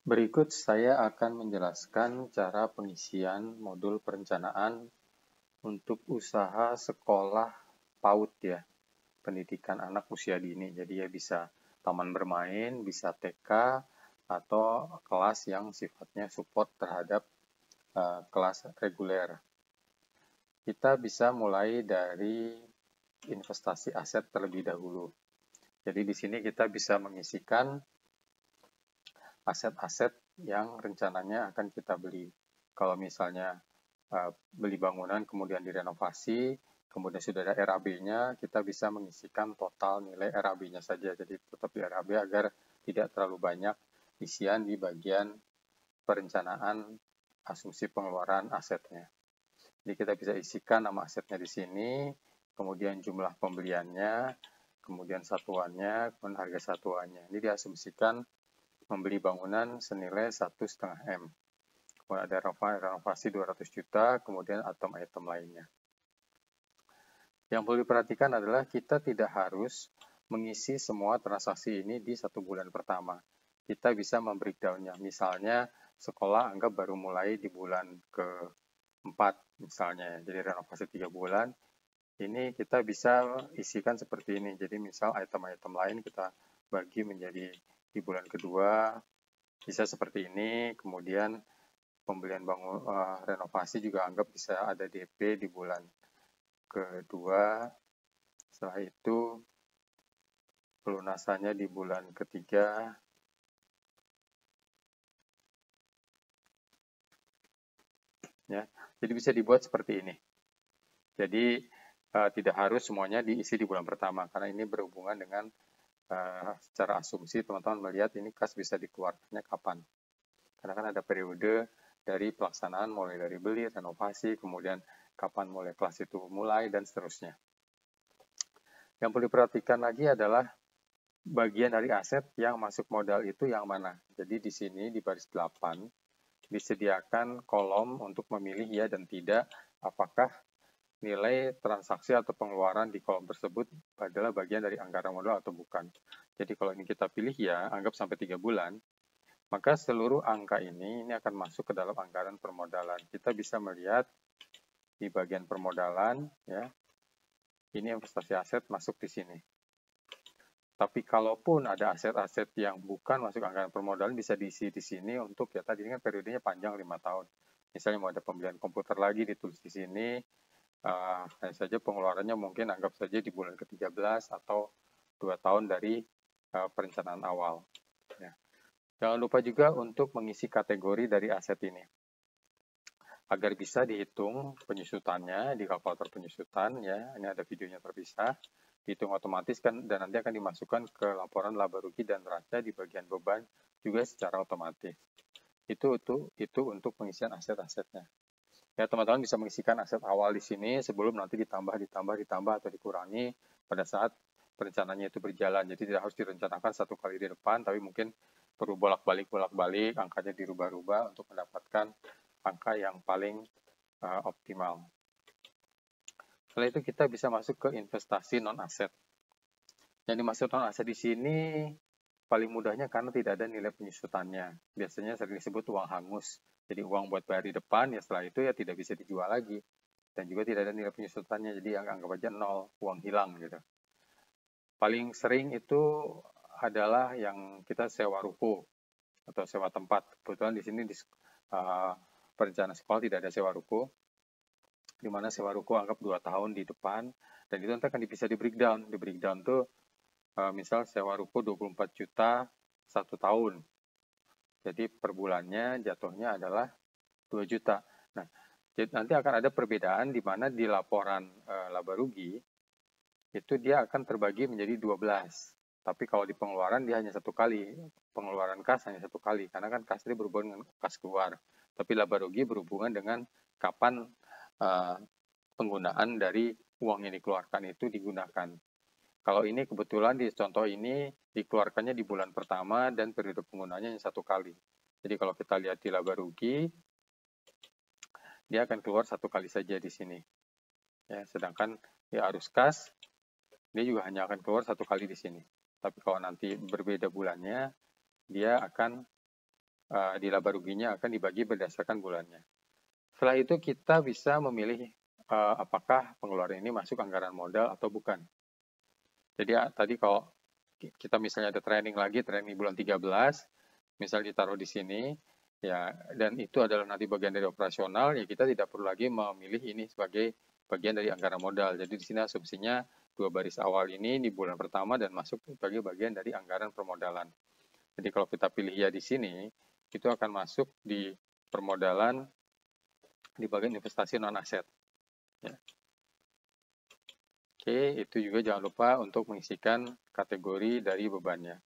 Berikut saya akan menjelaskan cara pengisian modul perencanaan untuk usaha sekolah PAUD ya, pendidikan anak usia dini. Jadi ya bisa taman bermain, bisa TK, atau kelas yang sifatnya support terhadap kelas reguler. Kita bisa mulai dari investasi aset terlebih dahulu. Jadi di sini kita bisa mengisikan aset-aset yang rencananya akan kita beli. Kalau misalnya beli bangunan kemudian direnovasi, kemudian sudah ada RAB-nya, kita bisa mengisikan total nilai RAB-nya saja. Jadi tetap di RAB agar tidak terlalu banyak isian di bagian perencanaan asumsi pengeluaran asetnya. Jadi kita bisa isikan nama asetnya di sini, kemudian jumlah pembeliannya, kemudian satuannya, kemudian harga satuannya. Ini diasumsikan membeli bangunan senilai 1,5 M. Kemudian ada renovasi 200 juta, kemudian item-item lainnya. Yang perlu diperhatikan adalah kita tidak harus mengisi semua transaksi ini di 1 bulan pertama. Kita bisa membreakdown-nya. Misalnya sekolah anggap baru mulai di bulan ke-4 misalnya. Jadi renovasi 3 bulan. Ini kita bisa isikan seperti ini. Jadi misal item-item lain kita bagi menjadi di bulan kedua, bisa seperti ini. Kemudian pembelian renovasi juga anggap bisa ada DP di bulan kedua. Setelah itu pelunasannya di bulan ketiga. Ya, jadi bisa dibuat seperti ini. Jadi tidak harus semuanya diisi di bulan pertama karena ini berhubungan dengan secara asumsi teman-teman melihat ini kas bisa dikeluarkannya kapan. Karena kan ada periode dari pelaksanaan mulai dari beli, renovasi, kemudian kapan mulai kelas itu mulai, dan seterusnya. Yang perlu diperhatikan lagi adalah bagian dari aset yang masuk modal itu yang mana. Jadi di sini di baris 8 disediakan kolom untuk memilih ya dan tidak apakah nilai transaksi atau pengeluaran di kolom tersebut adalah bagian dari anggaran modal atau bukan. Jadi kalau ini kita pilih ya, anggap sampai 3 bulan, maka seluruh angka ini akan masuk ke dalam anggaran permodalan. Kita bisa melihat di bagian permodalan, ya, ini investasi aset masuk di sini. Tapi kalaupun ada aset-aset yang bukan masuk anggaran permodalan bisa diisi di sini untuk ya tadi kan periodenya panjang 5 tahun. Misalnya mau ada pembelian komputer lagi ditulis di sini, hanya saja pengeluarannya mungkin anggap saja di bulan ke-13 atau 2 tahun dari perencanaan awal. Ya. Jangan lupa juga untuk mengisi kategori dari aset ini. Agar bisa dihitung penyusutannya di kalkulator penyusutan, ya ini ada videonya terpisah, dihitung otomatis kan dan nanti akan dimasukkan ke laporan laba rugi dan neraca di bagian beban juga secara otomatis. Itu untuk pengisian aset-asetnya. Ya, teman-teman bisa mengisikan aset awal di sini sebelum nanti ditambah atau dikurangi pada saat perencanaannya itu berjalan. Jadi tidak harus direncanakan satu kali di depan, tapi mungkin perlu bolak-balik, angkanya dirubah-rubah untuk mendapatkan angka yang paling optimal. Setelah itu kita bisa masuk ke investasi non-aset. Yang dimaksud non-aset di sini paling mudahnya karena tidak ada nilai penyusutannya. Biasanya sering disebut uang hangus. Jadi uang buat bayar di depan, ya setelah itu ya tidak bisa dijual lagi. Dan juga tidak ada nilai penyusutannya, jadi anggap aja nol, uang hilang gitu. Paling sering itu adalah yang kita sewa ruko atau sewa tempat. Kebetulan di sini di perencanaan sekolah tidak ada sewa ruko, di mana sewa ruko anggap 2 tahun di depan, dan itu nanti akan bisa di breakdown. Di breakdown tuh misal sewa ruko 24 juta 1 tahun. Jadi per bulannya jatuhnya adalah 2 juta. Nah, nanti akan ada perbedaan di mana di laporan laba rugi itu dia akan terbagi menjadi 12. Tapi kalau di pengeluaran dia hanya 1 kali. Pengeluaran kas hanya 1 kali karena kan kas ini berhubungan dengan kas keluar. Tapi laba rugi berhubungan dengan kapan penggunaan dari uang yang dikeluarkan itu digunakan. Kalau ini kebetulan di contoh ini dikeluarkannya di bulan pertama dan periode penggunaannya hanya 1 kali. Jadi kalau kita lihat di laba rugi, dia akan keluar 1 kali saja di sini. Ya, sedangkan di arus kas, dia juga hanya akan keluar 1 kali di sini. Tapi kalau nanti berbeda bulannya, dia akan di laba ruginya akan dibagi berdasarkan bulannya. Setelah itu kita bisa memilih apakah pengeluaran ini masuk anggaran modal atau bukan. Jadi tadi kalau kita misalnya ada training lagi, training bulan 13, misal ditaruh di sini, ya, dan itu adalah nanti bagian dari operasional, ya kita tidak perlu lagi memilih ini sebagai bagian dari anggaran modal. Jadi di sini asumsinya 2 baris awal ini di bulan pertama dan masuk sebagai bagian dari anggaran permodalan. Jadi kalau kita pilih ya di sini, itu akan masuk di permodalan di bagian investasi non aset. Ya. Oke, itu juga jangan lupa untuk mengisikan kategori dari bebannya.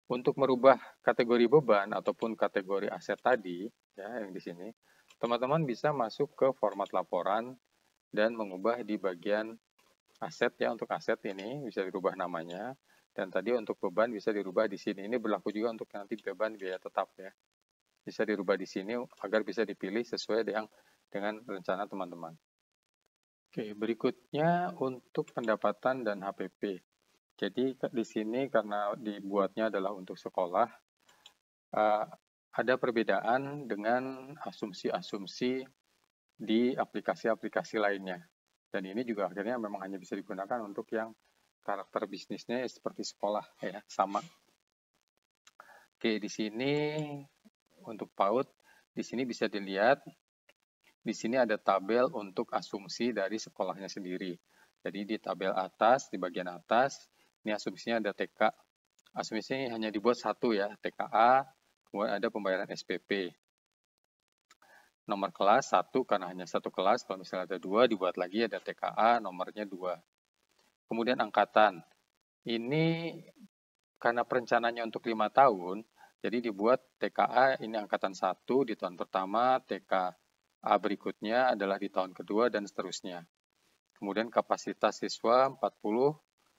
Untuk merubah kategori beban ataupun kategori aset tadi, ya yang di sini, teman-teman bisa masuk ke format laporan dan mengubah di bagian aset ya. Untuk aset ini bisa dirubah namanya, dan tadi untuk beban bisa dirubah di sini. Ini berlaku juga untuk nanti beban biaya tetap ya. Bisa dirubah di sini agar bisa dipilih sesuai dengan rencana teman-teman. Oke, berikutnya untuk pendapatan dan HPP. Jadi di sini karena dibuatnya adalah untuk sekolah, ada perbedaan dengan asumsi-asumsi di aplikasi-aplikasi lainnya. Dan ini juga akhirnya memang hanya bisa digunakan untuk yang karakter bisnisnya seperti sekolah ya, sama. Oke, di sini untuk PAUD, di sini bisa dilihat, di sini ada tabel untuk asumsi dari sekolahnya sendiri. Jadi di tabel atas, di bagian atas, ini asumsinya ada TK. Asumsinya hanya dibuat satu ya, TKA, kemudian ada pembayaran SPP. Nomor kelas 1 karena hanya satu kelas, kalau misalnya ada 2 dibuat lagi ada TKA nomornya 2. Kemudian angkatan. Ini karena perencanaannya untuk 5 tahun, jadi dibuat TKA ini angkatan 1 di tahun pertama, TKA berikutnya adalah di tahun kedua dan seterusnya. Kemudian kapasitas siswa 40,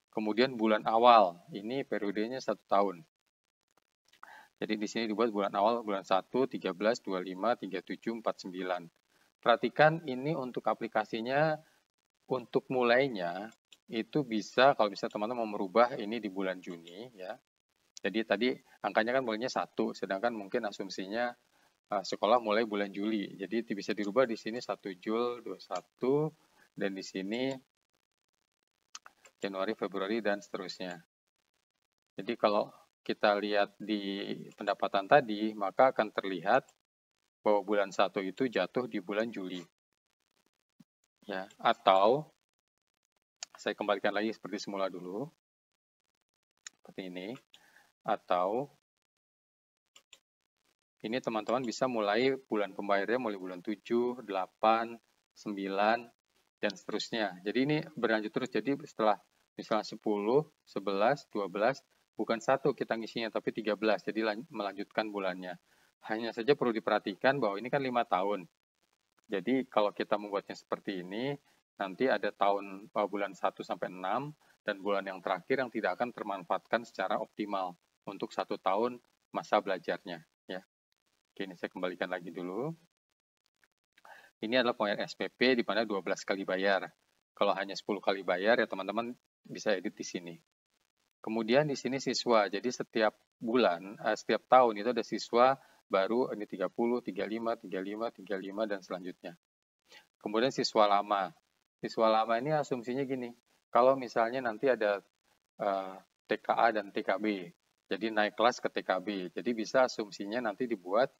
kemudian bulan awal, ini periodenya 1 tahun. Jadi di sini dibuat bulan awal, bulan 1, 13, 25, 37, 49. Perhatikan ini untuk aplikasinya, untuk mulainya, itu bisa, kalau bisa teman-teman mau merubah ini di bulan Juni, ya. Jadi tadi angkanya kan mulainya 1, sedangkan mungkin asumsinya sekolah mulai bulan Juli. Jadi bisa dirubah di sini 1 Jul 21, dan di sini Januari, Februari, dan seterusnya. Jadi kalau kita lihat di pendapatan tadi, maka akan terlihat bahwa bulan 1 itu jatuh di bulan Juli. Ya, atau saya kembalikan lagi seperti semula dulu. Seperti ini. Atau ini teman-teman bisa mulai bulan pembayarnya mulai bulan 7, 8, 9, dan seterusnya. Jadi ini berlanjut terus. Jadi setelah misalnya 10, 11, 12, bukan 1 kita ngisinya, tapi 13. Jadi melanjutkan bulannya. Hanya saja perlu diperhatikan bahwa ini kan 5 tahun. Jadi kalau kita membuatnya seperti ini, nanti ada tahun bulan 1 sampai 6, dan bulan yang terakhir yang tidak akan termanfaatkan secara optimal untuk 1 tahun masa belajarnya. Ya. Oke, ini saya kembalikan lagi dulu. Ini adalah pembayaran SPP di mana 12 kali bayar. Kalau hanya 10 kali bayar, ya teman-teman bisa edit di sini. Kemudian di sini siswa, jadi setiap bulan, setiap tahun itu ada siswa baru, ini 30, 35, 35, 35, dan selanjutnya. Kemudian siswa lama. Siswa lama ini asumsinya gini, kalau misalnya nanti ada TKA dan TKB, jadi naik kelas ke TKB, jadi bisa asumsinya nanti dibuat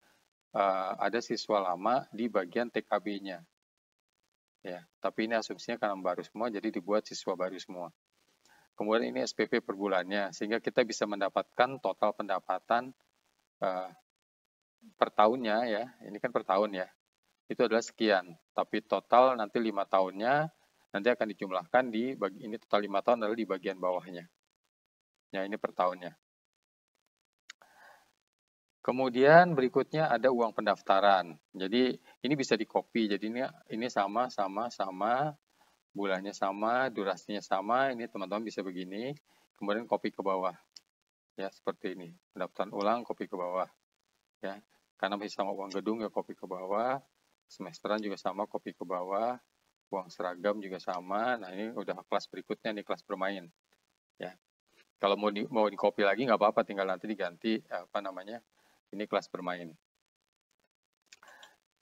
ada siswa lama di bagian TKB-nya. Ya, tapi ini asumsinya karena baru semua, jadi dibuat siswa baru semua. Kemudian ini SPP per bulannya, sehingga kita bisa mendapatkan total pendapatan per tahunnya ya. Ini kan per tahun ya. Itu adalah sekian. Tapi total nanti 5 tahunnya nanti akan dijumlahkan di ini total 5 tahun adalah di bagian bawahnya. Ya, ini per tahunnya. Kemudian berikutnya ada uang pendaftaran. Jadi ini bisa di-copy. Jadi ini sama, bulannya sama, durasinya sama. Ini teman-teman bisa begini. Kemudian copy ke bawah. Ya, seperti ini. Pendaftaran ulang, copy ke bawah. Ya, karena masih sama uang gedung ya copy ke bawah. Semesteran juga sama, copy ke bawah. Uang seragam juga sama. Nah, ini udah kelas berikutnya nih, kelas bermain. Ya. Kalau mau di copy lagi nggak apa-apa, tinggal nanti diganti ini kelas bermain.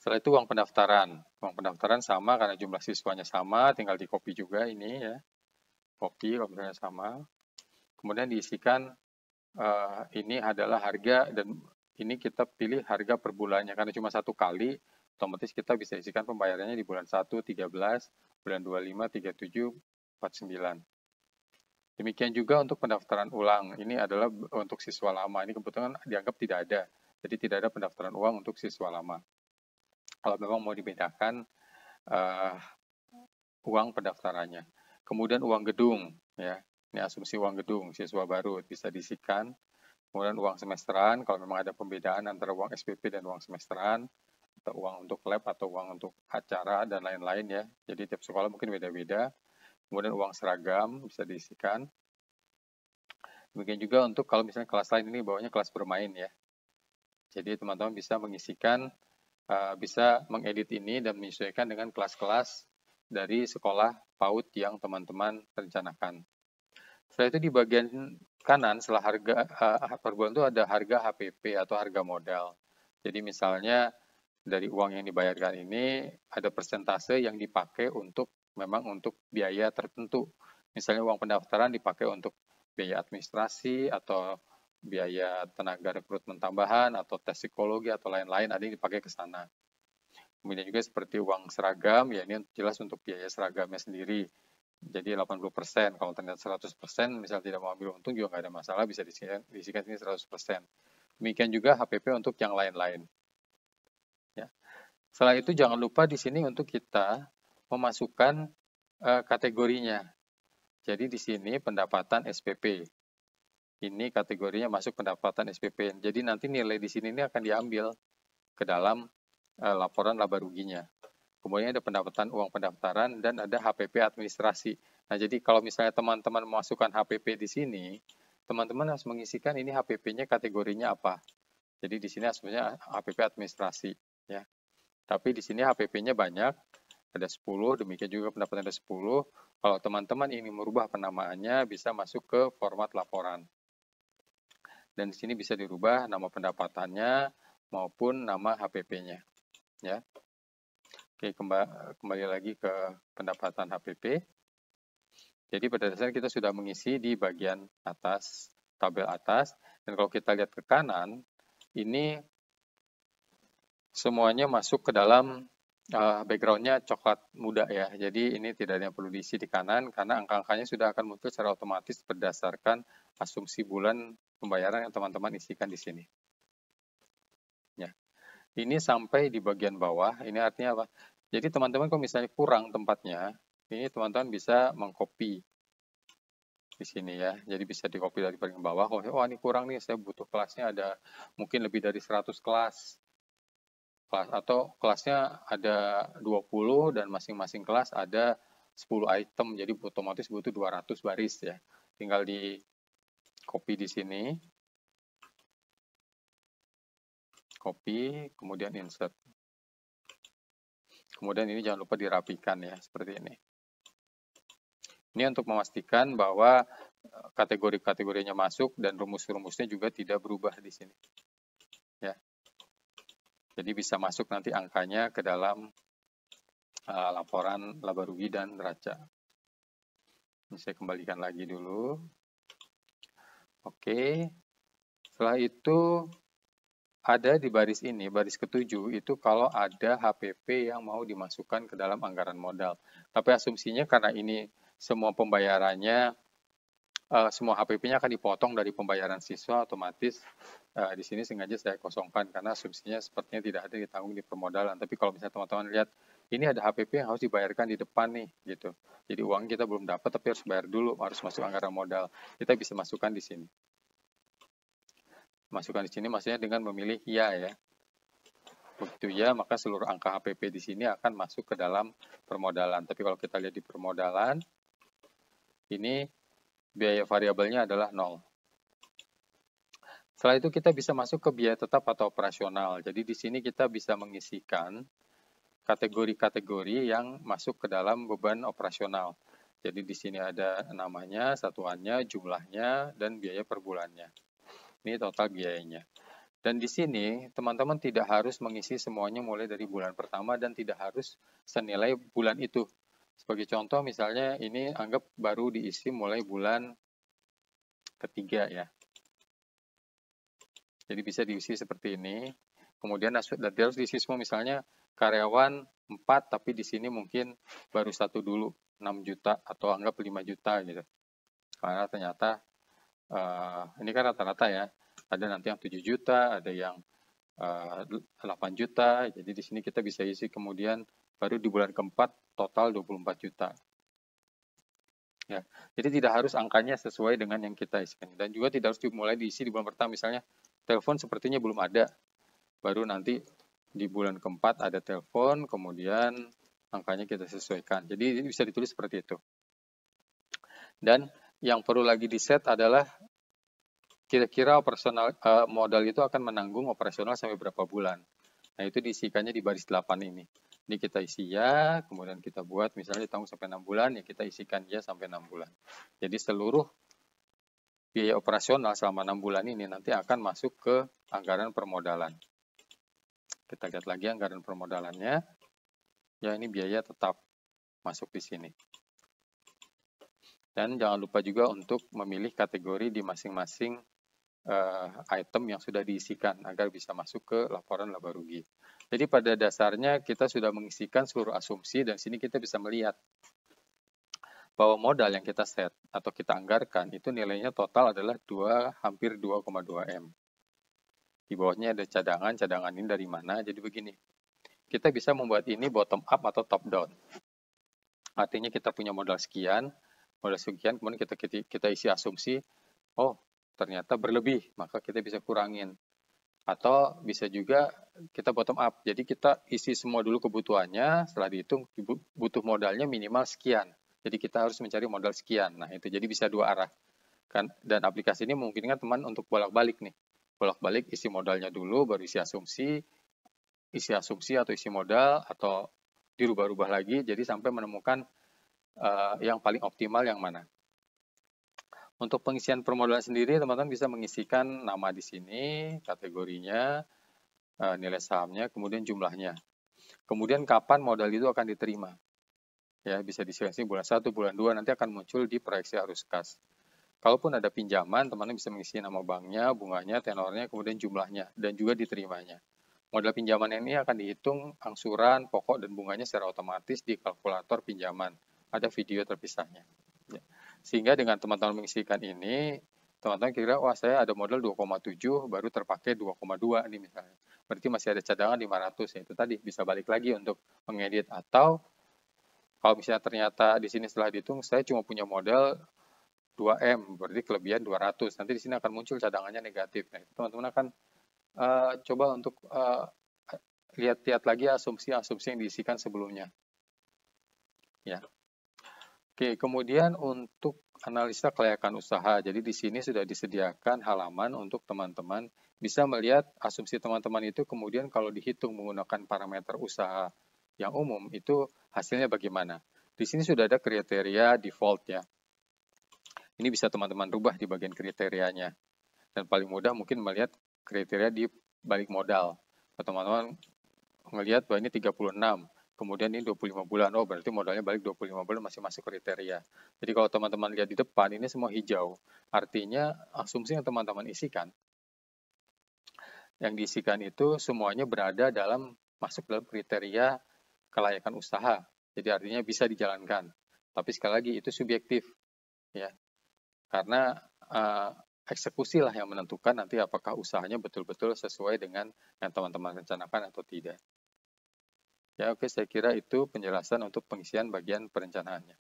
Setelah itu uang pendaftaran. Uang pendaftaran sama karena jumlah siswanya sama, tinggal di copy juga ini ya. Copy kalau misalnya sama. Kemudian diisikan ini adalah harga dan ini kita pilih harga per bulannya karena cuma satu kali, otomatis kita bisa isikan pembayarannya di bulan 1, 13, bulan 25, 37, 49. Demikian juga untuk pendaftaran ulang. Ini adalah untuk siswa lama. Ini kebetulan dianggap tidak ada. Jadi tidak ada pendaftaran ulang untuk siswa lama. Kalau memang mau dibedakan uang pendaftarannya. Kemudian uang gedung, ya. Ini asumsi uang gedung, siswa baru bisa diisikan. Kemudian uang semesteran, kalau memang ada pembedaan antara uang SPP dan uang semesteran, atau uang untuk lab atau uang untuk acara dan lain-lain ya. Jadi tiap sekolah mungkin beda-beda. Kemudian uang seragam bisa diisikan. Demikian juga untuk kalau misalnya kelas lain ini bawahnya kelas bermain ya. Jadi teman-teman bisa mengisikan, bisa mengedit ini dan menyesuaikan dengan kelas-kelas dari sekolah PAUD yang teman-teman rencanakan. Setelah itu di bagian kanan, setelah harga per bulan itu ada harga HPP atau harga modal. Jadi misalnya dari uang yang dibayarkan ini ada persentase yang dipakai untuk memang untuk biaya tertentu. Misalnya uang pendaftaran dipakai untuk biaya administrasi atau biaya tenaga rekrutmen tambahan atau tes psikologi atau lain-lain, ada yang dipakai ke sana. Kemudian juga seperti uang seragam, ya ini jelas untuk biaya seragamnya sendiri. Jadi 80%, kalau ternyata 100%, misal tidak mau ambil untung juga nggak ada masalah, bisa diisikan ini 100%. Demikian juga HPP untuk yang lain-lain. Ya. Setelah itu jangan lupa di sini untuk kita memasukkan kategorinya. Jadi di sini pendapatan SPP. Ini kategorinya masuk pendapatan SPP. Jadi nanti nilai di sini ini akan diambil ke dalam laporan laba ruginya. Kemudian ada pendapatan uang pendaftaran dan ada HPP administrasi. Nah, jadi kalau misalnya teman-teman memasukkan HPP di sini, teman-teman harus mengisikan ini HPP-nya kategorinya apa. Jadi di sini sebenarnya HPP administrasi ya. Tapi di sini HPP-nya banyak, ada 10, demikian juga pendapatan ada 10. Kalau teman-teman ingin merubah penamaannya bisa masuk ke format laporan. Dan di sini bisa dirubah nama pendapatannya maupun nama HPP-nya ya. Oke, kembali lagi ke pendapatan HPP. Jadi pada dasarnya kita sudah mengisi di bagian atas, tabel atas. Dan kalau kita lihat ke kanan, ini semuanya masuk ke dalam background-nya coklat muda ya. Jadi ini tidak ada yang perlu diisi di kanan, karena angka-angkanya sudah akan muncul secara otomatis berdasarkan asumsi bulan pembayaran yang teman-teman isikan di sini. Ya. Ini sampai di bagian bawah, ini artinya apa? Jadi teman-teman kalau misalnya kurang tempatnya, ini teman-teman bisa mengcopy di sini ya. Jadi bisa di-copy dari bagian bawah. Oh ini kurang nih, saya butuh kelasnya ada mungkin lebih dari 100 kelas. Atau kelasnya ada 20 dan masing-masing kelas ada 10 item. Jadi otomatis butuh 200 baris ya. Tinggal di-copy di sini. Copy, kemudian insert. Kemudian ini jangan lupa dirapikan ya, seperti ini. Ini untuk memastikan bahwa kategori-kategorinya masuk dan rumus-rumusnya juga tidak berubah di sini. Ya. Jadi bisa masuk nanti angkanya ke dalam laporan laba rugi dan neraca. Ini saya kembalikan lagi dulu. Oke. Setelah itu ada di baris ini, baris ke-7, itu kalau ada HPP yang mau dimasukkan ke dalam anggaran modal. Tapi asumsinya karena ini semua pembayarannya, semua HPP-nya akan dipotong dari pembayaran siswa, otomatis di sini sengaja saya kosongkan, karena asumsinya sepertinya tidak ada ditanggung di permodalan. Tapi kalau misalnya teman-teman lihat, ini ada HPP yang harus dibayarkan di depan nih, gitu. Jadi uang kita belum dapat, tapi harus bayar dulu, harus masuk anggaran modal. Kita bisa masukkan di sini. Masukkan di sini maksudnya dengan memilih ya ya. Begitu ya, maka seluruh angka HPP di sini akan masuk ke dalam permodalan. Tapi kalau kita lihat di permodalan, ini biaya variabelnya adalah 0. Setelah itu kita bisa masuk ke biaya tetap atau operasional. Jadi di sini kita bisa mengisikan kategori-kategori yang masuk ke dalam beban operasional. Jadi di sini ada namanya, satuannya, jumlahnya, dan biaya per bulannya. Ini total biayanya. Dan di sini teman-teman tidak harus mengisi semuanya mulai dari bulan pertama dan tidak harus senilai bulan itu. Sebagai contoh misalnya ini anggap baru diisi mulai bulan ketiga ya. Jadi bisa diisi seperti ini. Kemudian nanti harus diisi semua misalnya karyawan 4 tapi di sini mungkin baru 1 dulu 6 juta atau anggap 5 juta gitu. Karena ternyata ini kan rata-rata ya. Ada nanti yang 7 juta, ada yang 8 juta. Jadi di sini kita bisa isi kemudian baru di bulan keempat total 24 juta. Ya, jadi tidak harus angkanya sesuai dengan yang kita isikan. Dan juga tidak harus dimulai diisi di bulan pertama. Misalnya telepon sepertinya belum ada. Baru nanti di bulan keempat ada telepon, kemudian angkanya kita sesuaikan. Jadi bisa ditulis seperti itu. Dan yang perlu lagi di set adalah kira-kira operasional modal itu akan menanggung operasional sampai berapa bulan. Nah, itu diisikannya di baris 8 ini. Ini kita isi ya, kemudian kita buat misalnya ditanggung sampai 6 bulan, ya kita isikan ya sampai 6 bulan. Jadi seluruh biaya operasional selama 6 bulan ini nanti akan masuk ke anggaran permodalan. Kita lihat lagi anggaran permodalannya. Ya, ini biaya tetap masuk di sini. Dan jangan lupa juga untuk memilih kategori di masing-masing item yang sudah diisikan agar bisa masuk ke laporan laba rugi. Jadi pada dasarnya kita sudah mengisikan seluruh asumsi dan sini kita bisa melihat bahwa modal yang kita set atau kita anggarkan itu nilainya total adalah hampir 2,2 M. Di bawahnya ada cadangan ini dari mana? Jadi begini, kita bisa membuat ini bottom up atau top down. Artinya kita punya modal sekian, kemudian kita isi asumsi, oh ternyata berlebih, maka kita bisa kurangin. Atau bisa juga kita bottom up, jadi kita isi semua dulu kebutuhannya, setelah dihitung butuh modalnya minimal sekian. Jadi kita harus mencari modal sekian. Nah itu jadi bisa dua arah. Dan aplikasi ini memungkinkan teman untuk bolak-balik nih. Bolak-balik isi modalnya dulu, baru isi asumsi atau isi modal, atau dirubah-rubah lagi, jadi sampai menemukan yang paling optimal yang mana. Untuk pengisian permodalan sendiri, teman-teman bisa mengisikan nama di sini, kategorinya, nilai sahamnya, kemudian jumlahnya. Kemudian kapan modal itu akan diterima. Ya, bisa disesuaikan bulan 1, bulan 2, nanti akan muncul di proyeksi arus kas. Kalaupun ada pinjaman, teman-teman bisa mengisi nama banknya, bunganya, tenornya, kemudian jumlahnya, dan juga diterimanya. Modal pinjaman ini akan dihitung angsuran, pokok, dan bunganya secara otomatis di kalkulator pinjaman. Ada video terpisahnya. Ya. Sehingga dengan teman-teman mengisikan ini, teman-teman kira, wah saya ada modal 2,7, baru terpakai 2,2 nih misalnya. Berarti masih ada cadangan 500, ya itu tadi, bisa balik lagi untuk mengedit. Atau kalau misalnya ternyata di sini setelah dihitung, saya cuma punya modal 2M, berarti kelebihan 200. Nanti di sini akan muncul cadangannya negatif. Nah, teman-teman akan coba untuk lihat-lihat lagi asumsi-asumsi yang diisikan sebelumnya. Ya. Oke, kemudian untuk analisa kelayakan usaha. Jadi di sini sudah disediakan halaman untuk teman-teman bisa melihat asumsi teman-teman itu kemudian kalau dihitung menggunakan parameter usaha yang umum itu hasilnya bagaimana. Di sini sudah ada kriteria default ya. Ini bisa teman-teman rubah di bagian kriterianya. Dan paling mudah mungkin melihat kriteria di balik modal. Teman-teman melihat bahwa ini 36. Kemudian ini 25 bulan, oh berarti modalnya balik 25 bulan masih masuk kriteria. Jadi kalau teman-teman lihat di depan, ini semua hijau. Artinya asumsi yang teman-teman isikan, yang diisikan itu semuanya berada masuk dalam kriteria kelayakan usaha. Jadi artinya bisa dijalankan. Tapi sekali lagi itu subjektif. Ya. Karena eksekusi lah yang menentukan nanti apakah usahanya betul-betul sesuai dengan yang teman-teman rencanakan atau tidak. Ya, oke, saya kira itu penjelasan untuk pengisian bagian perencanaannya.